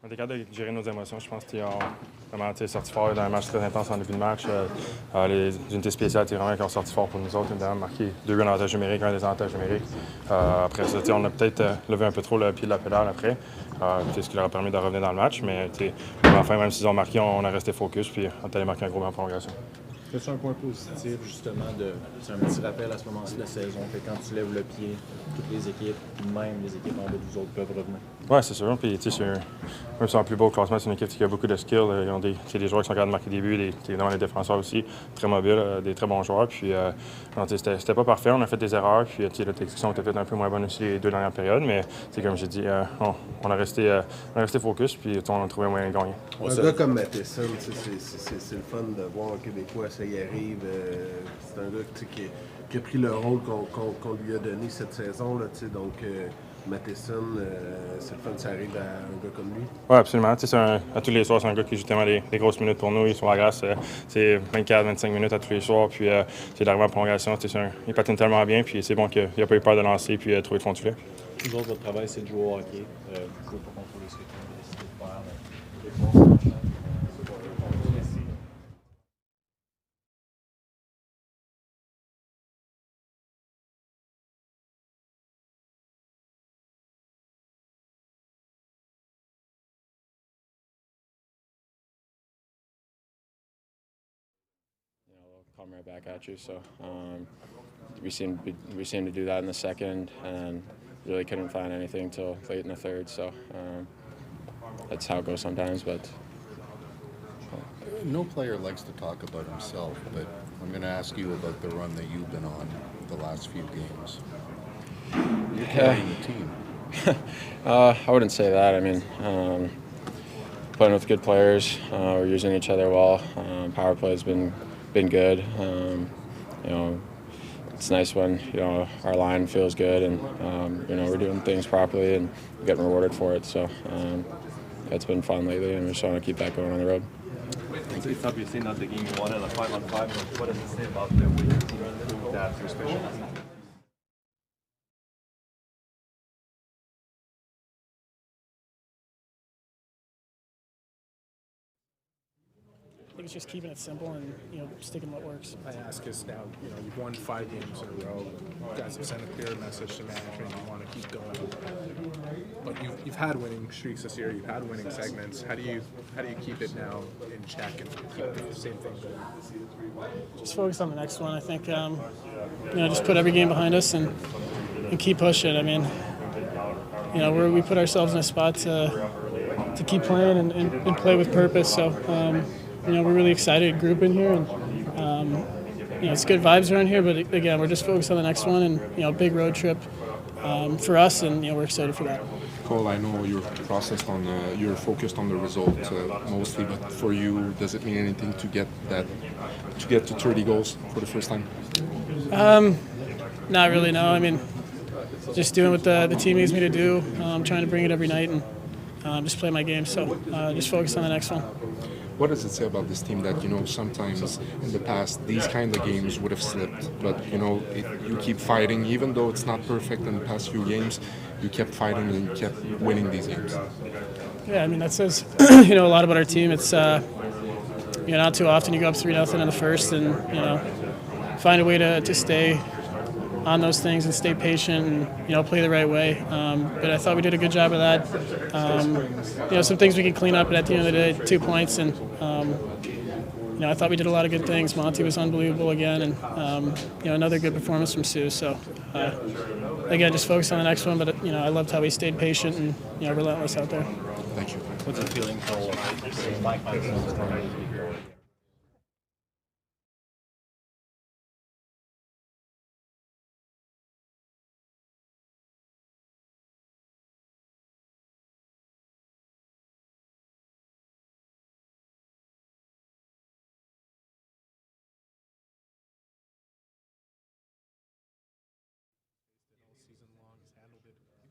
On était capable de gérer nos émotions. Je pense qu'on vraiment sorti fort dans un match très intense en début de match. Les unités spéciales étaient vraiment qui ont sorti fort pour nous autres. Nous avons marqué 2 buts en avantage numérique, un des avantages numériques. Après ça, on a peut-être levé un peu trop le pied de la pédale après. Ce qui leur a permis de revenir dans le match. Mais enfin, même s'ils ont marqué, on a resté focus puis on est allé marquer un gros but en prolongation. C'est un point positif, justement, c'est un petit rappel à ce moment-ci de la saison, que quand tu lèves le pied, toutes les équipes, même les équipes en bas de vous autres, peuvent revenir. Oui, c'est sûr. Puis, même si c'est un plus beau classement, c'est une équipe qui a beaucoup de skills. Ils ont des joueurs qui sont capables de marquer des buts, évidemment les défenseurs aussi, très mobiles, des très bons joueurs. Puis, c'était pas parfait. On a fait des erreurs. Puis, l'exécution était peut-être un peu moins bonne aussi les 2 dernières périodes. Mais, comme j'ai dit, on a resté focus. Puis, on a trouvé un moyen de gagner. Un gars comme Matheson, c'est le fun de voir un Québécois, ça y arrive. C'est un gars qui a pris le rôle qu'on lui a donné cette saison. Là, donc, Matheson, c'est le fun que ça arrive à un gars comme lui. Oui, absolument. À tous les soirs, c'est un gars qui joue tellement des grosses minutes pour nous. Il sur la glace, c'est 24-25 minutes à tous les soirs. Puis, c'est d'arriver en prolongation. Il patine tellement bien. Puis, c'est bon qu'il n'a pas eu peur de lancer puis trouver le fond du filet. Nous autres, votre travail, c'est de jouer au hockey. Vous pouvez pas contrôler ce que tu as décidé de faire. Mais come right back at you. So we seemed to do that in the second, and really couldn't find anything till late in the third. So that's how it goes sometimes. But no player likes to talk about himself, but I'm going to ask you about the run that you've been on the last few games. You're carrying the team. I wouldn't say that. I mean, playing with good players, we're using each other well. Power play has been good. It's nice when our line feels good and we're doing things properly and getting rewarded for it. So it's been fun lately, and we're just trying to keep that going on the road. It's obviously not the game you wanted, a 5-on-5, but what does it say about the way your team improved that your special team? I think it's just keeping it simple and sticking what works. I ask is now, you've won 5 games in a row. You guys have sent a clear message to management. You want to keep going, but you've had winning streaks this year. You've had winning segments. How do you keep it now in check and keep the same thing going? Just focus on the next one. I think just put every game behind us and keep pushing. I mean, we put ourselves in a spot to keep playing and play with purpose. So. We're really excited group in here, and it's good vibes around here. But again, we're just focused on the next one, and big road trip for us, and we're excited for that. Cole, I know you're you're focused on the result mostly, but for you, does it mean anything to get to 30 goals for the first time? Not really. No. I mean, just doing what the team needs me to do. Trying to bring it every night and just play my game. So just focus on the next one. What does it say about this team that, sometimes in the past these kind of games would have slipped, but, you keep fighting, even though it's not perfect in the past few games, you kept fighting and you kept winning these games? Yeah, I mean, that says, a lot about our team. It's, not too often you go up 3-0 in the first and, find a way to stay on those things and stay patient and play the right way. But I thought we did a good job of that. Some things we can clean up, but at the end of the day, 2 points. And I thought we did a lot of good things. Monty was unbelievable again, and another good performance from Sue. So again, just focus on the next one. But I loved how we stayed patient and relentless out there. Thank you. What's the feeling for Mike Matheson?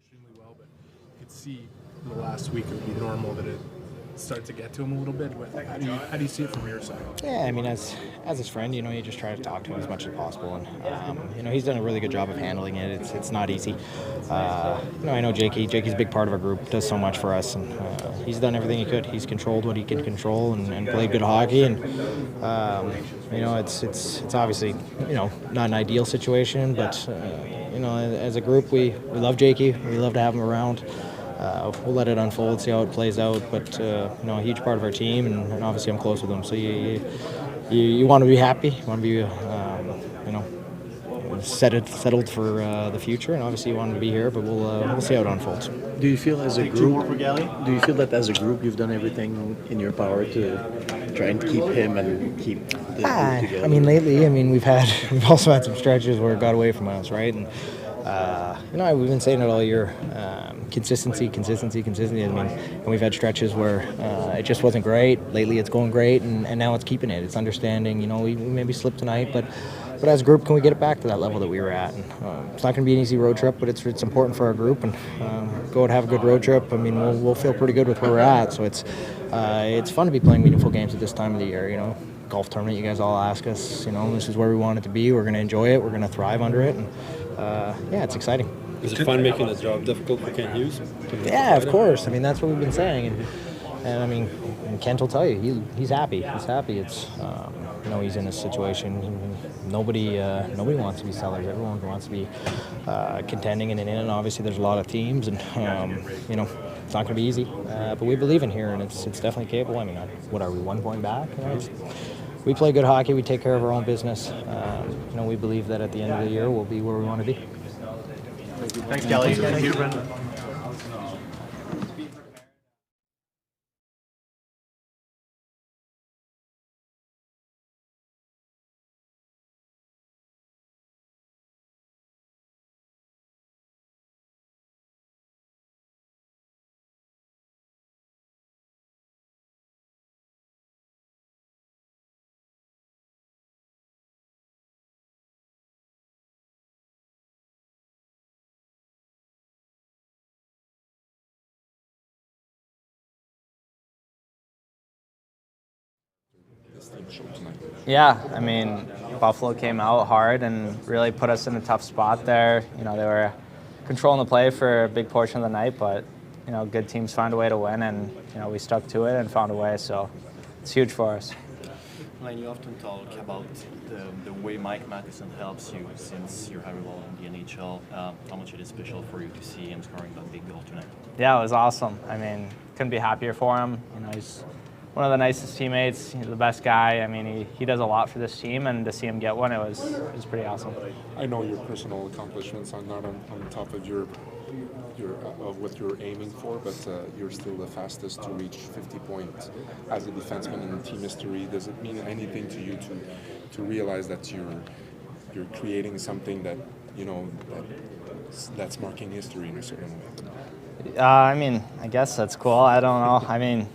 Extremely well, but you could see in the last week it would be normal that start to get to him a little bit? How do you see it from your side? Yeah, I mean, as his friend, you know, you just try to talk to him as much as possible, and you know, he's done a really good job of handling it. It's not easy. You know, I know Jakey. Jakey's a big part of our group. Does so much for us, and he's done everything he could. He's controlled what he can control, and played good hockey. And you know, it's obviously, you know, not an ideal situation, but you know, as a group, we love Jakey. We love to have him around. We'll let it unfold, see how it plays out. But you know, a huge part of our team, and obviously I'm close with him. So you want to be happy, you want to be you know, settled for the future, and obviously you want to be here. But we'll see how it unfolds. Do you feel as a group? Do you feel that as a group you've done everything in your power to try and keep him and keep the group together? I mean, lately, I mean, we've also had some stretches where it got away from us, right? And you know, we've been saying it all year. Consistency. I mean, and we've had stretches where it just wasn't great. Lately, it's going great, and now it's keeping it. It's understanding. You know, we maybe slipped tonight, but as a group, can we get it back to that level that we were at? And, it's not going to be an easy road trip, but it's important for our group, and go and have a good road trip. I mean, we'll feel pretty good with where we're at. So it's fun to be playing meaningful games at this time of the year. You know, golf tournament. You guys all ask us. You know, this is where we want it to be. We're going to enjoy it. We're going to thrive under it, and yeah, it's exciting. Is it fun making the job difficult for Kent Hughes? Yeah, of course. I mean, that's what we've been saying, and I mean, Kent will tell you he's happy. He's happy. It's you know, he's in a situation. Nobody wants to be sellers. Everyone wants to be contending and in. And obviously, there's a lot of teams, and you know, it's not going to be easy. But we believe in here, and it's definitely capable. I mean, what are we, 1 point back? You know, we play good hockey. We take care of our own business. You know, we believe that at the end of the year, we'll be where we want to be. Thanks, Kelly. Thank you, Brendan. Yeah, I mean, Buffalo came out hard and really put us in a tough spot there. You know, they were controlling the play for a big portion of the night, but, you know, good teams find a way to win, and, you know, we stuck to it and found a way, so it's huge for us. Len, you often talk about the way Mike Matheson helps you since your high role in the NHL. How much it is special for you to see him scoring that big goal tonight? Yeah, it was awesome. I mean, couldn't be happier for him. You know, he's one of the nicest teammates. He's the best guy. I mean, he does a lot for this team, and to see him get one, it was pretty awesome. I know your personal accomplishments are not on top of of what you're aiming for, but you're still the fastest to reach 50 points as a defenseman in team history. Does it mean anything to you to realize that you're creating something that, you know, that's marking history in a certain way? I mean, I guess that's cool. I don't know. I mean,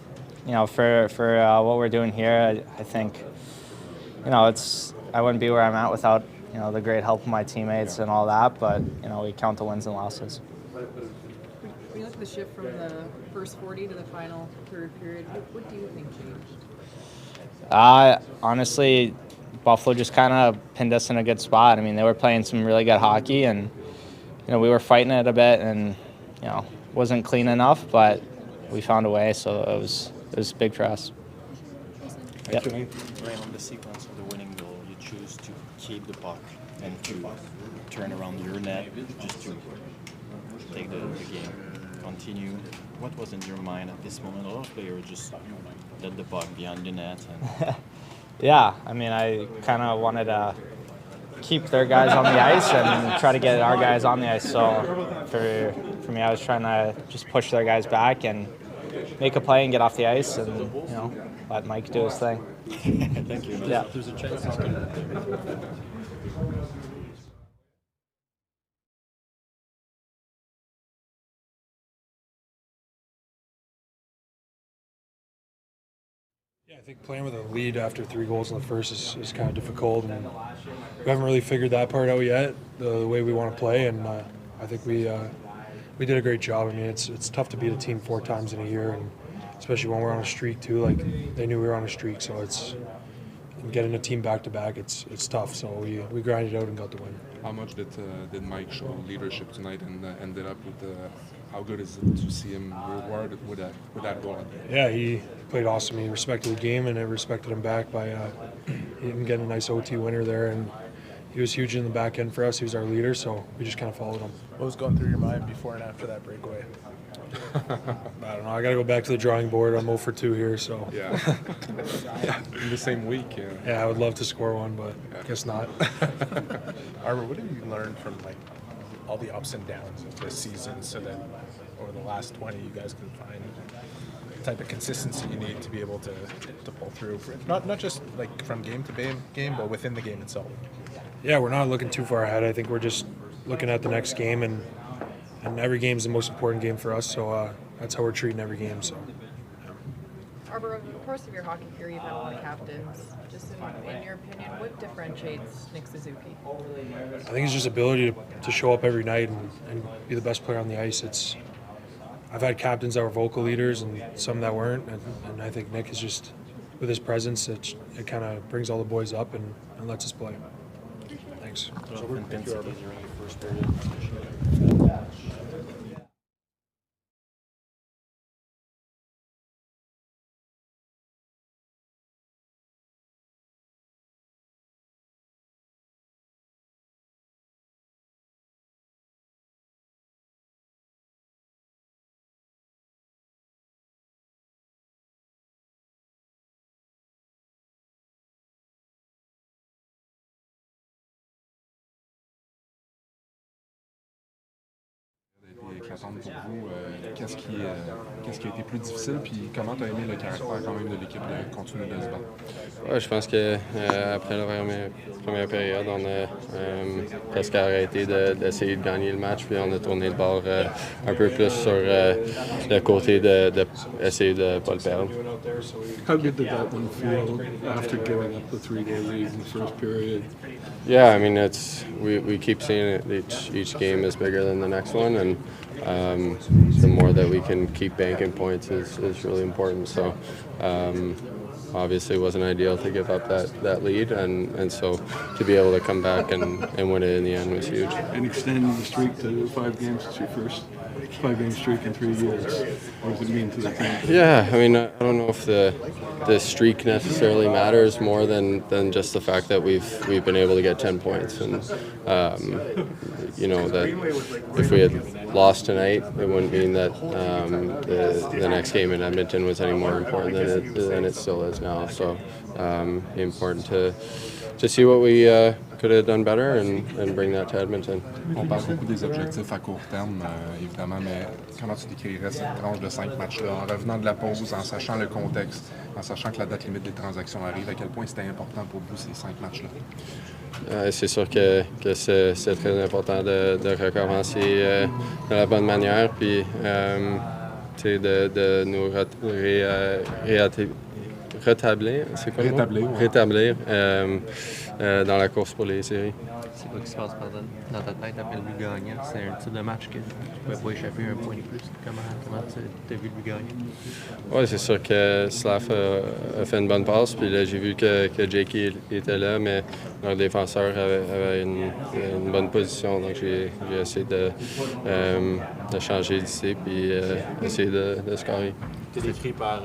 you know, for what we're doing here, I think, you know, I wouldn't be where I'm at without, you know, the great help of my teammates and all that. But, you know, we count the wins and losses. When you look at the shift from the first 40 to the final third period, what do you think changed? Honestly, Buffalo just kind of pinned us in a good spot. I mean, they were playing some really good hockey, and, you know, we were fighting it a bit, and, you know, wasn't clean enough, but we found a way, so it was big for us. Yep. Right on the sequence of the winning goal, you choose to keep the puck and to turn around your net just to take the game, continue. What was in your mind at this moment? A lot of players just let the puck behind the net. And yeah, I mean, I kind of wanted to keep their guys on the ice and try to get our guys on the ice. So for me, I was trying to just push their guys back and make a play and get off the ice, and, you know, let Mike do his thing. Thank you. Yeah. There's a chance he's going to. Yeah, I think playing with a lead after 3 goals in the first is kind of difficult, and we haven't really figured that part out yet, the way we want to play, and I think we did a great job. I mean, it's tough to beat a team 4 times in a year, and especially when we're on a streak too. Like they knew we were on a streak, so it's getting a team back to back. It's tough. So we grinded out and got the win. How much did Mike show leadership tonight and ended up with how good is it to see him rewarded with that goal? Yeah, he played awesome. He respected the game, and I respected him back by him getting a nice OT winner there. And he was huge in the back end for us. He was our leader, so we just kind of followed him. What was going through your mind before and after that breakaway? I don't know. I got to go back to the drawing board. I'm 0 for 2 here, so. Yeah. In the same week. Yeah, I would love to score one, but I guess not. Arber, what have you learned from like all the ups and downs of this season, so that over the last 20 you guys can find the type of consistency you need to be able to pull through, not just like from game to game, but within the game itself? Yeah, we're not looking too far ahead. I think we're just looking at the next game, and every game is the most important game for us, so that's how we're treating every game. So. Arber, over the course of your hockey career, you've had a lot of captains. Just in your opinion, what differentiates Nick Suzuki? I think it's just ability to show up every night and be the best player on the ice. I've had captains that were vocal leaders and some that weren't, and I think Nick is just, with his presence, it kind of brings all the boys up and lets us play. Thanks. Éclatante pour vous. Qu'est-ce qui a été plus difficile, puis comment tu as aimé le caractère quand même de l'équipe de continuer de se battre? Ouais, je pense que après la première période, on a presque arrêté d'essayer de gagner le match, puis on a tourné le bord un peu plus sur le côté d'essayer de ne pas le perdre. How good did that one feel after giving up the 3-goal lead in the first period? Yeah, I mean, we keep seeing it. Each game is bigger than the next one, and the more that we can keep banking points is really important. So obviously it wasn't ideal to give up that lead, and so to be able to come back and win it in the end was huge. And extending the streak to 5 games, it's your first 5-game streak in 3 years. What does it mean to the team? Yeah, I mean, I don't know if the streak necessarily matters more than just the fact that we've been able to get 10 points, and you know that if we had lost tonight, it wouldn't mean that the next game in Edmonton was any more important than it still is now. So important to see what we could have done better and bring that to Edmonton. On parle beaucoup des objectifs à court terme, évidemment, mais comment tu décrirais cette tranche de 5 matchs-là, en revenant de la pause, en sachant le contexte, en sachant que la date limite des transactions arrive, à quel point c'était important pour vous ces 5 matchs-là? C'est sûr que c'est très important de recommencer de la bonne manière, puis de nous rétablir, c'est quoi rétablir dans la course pour les séries. C'est quoi qui se passe dans ta tête après le but gagnant? C'est un type de match que tu ne pouvais pas échapper un point de plus. Comment tu as vu le but gagnant? Oui, c'est sûr que Slav a fait une bonne passe, puis là j'ai vu que Jakey était là, mais leur défenseur avait une bonne position, donc j'ai essayé de changer d'ici puis essayer de scorer. Tu es décrit par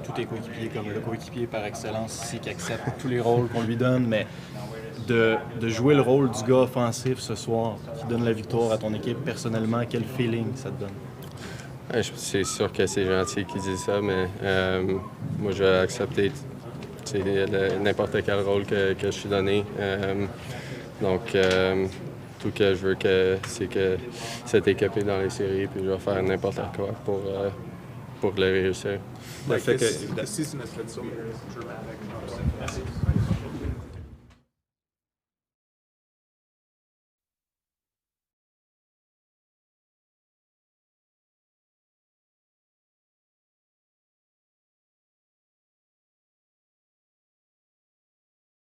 tous tes coéquipiers comme le coéquipier par excellence ici qui accepte tous les rôles qu'on lui donne, mais de jouer le rôle du gars offensif ce soir qui donne la victoire à ton équipe, personnellement, quel feeling ça te donne? Ouais, c'est sûr que c'est gentil qu'ils disent ça, mais moi je vais accepter n'importe quel rôle que je suis donné. Donc tout que je veux c'est que cette équipe est dans les séries, puis je vais faire n'importe quoi pour le réussir. The season has been so dramatic.